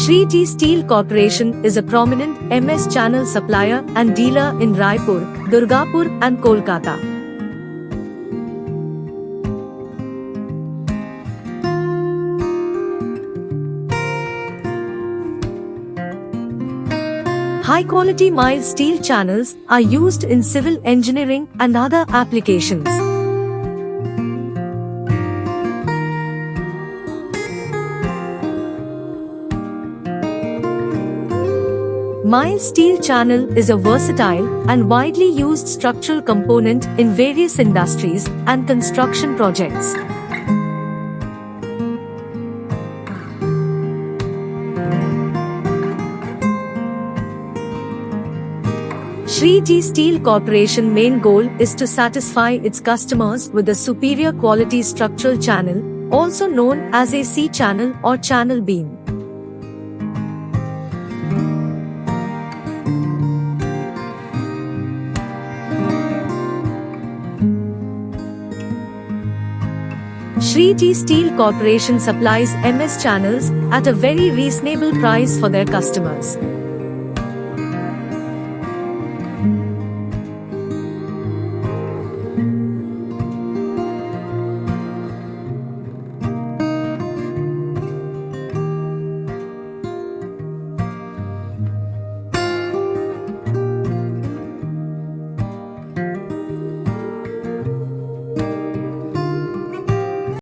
Shree Steel Corporation is a prominent MS channel supplier and dealer in Raipur, Durgapur and Kolkata. High-quality mild steel channels are used in civil engineering and other applications. Mild steel channel is a versatile and widely used structural component in various industries and construction projects. Shree Steel Corporation main goal is to satisfy its customers with a superior quality structural channel, also known as a C-channel or channel beam. Shree Steel Corporation supplies MS channels at a very reasonable price for their customers.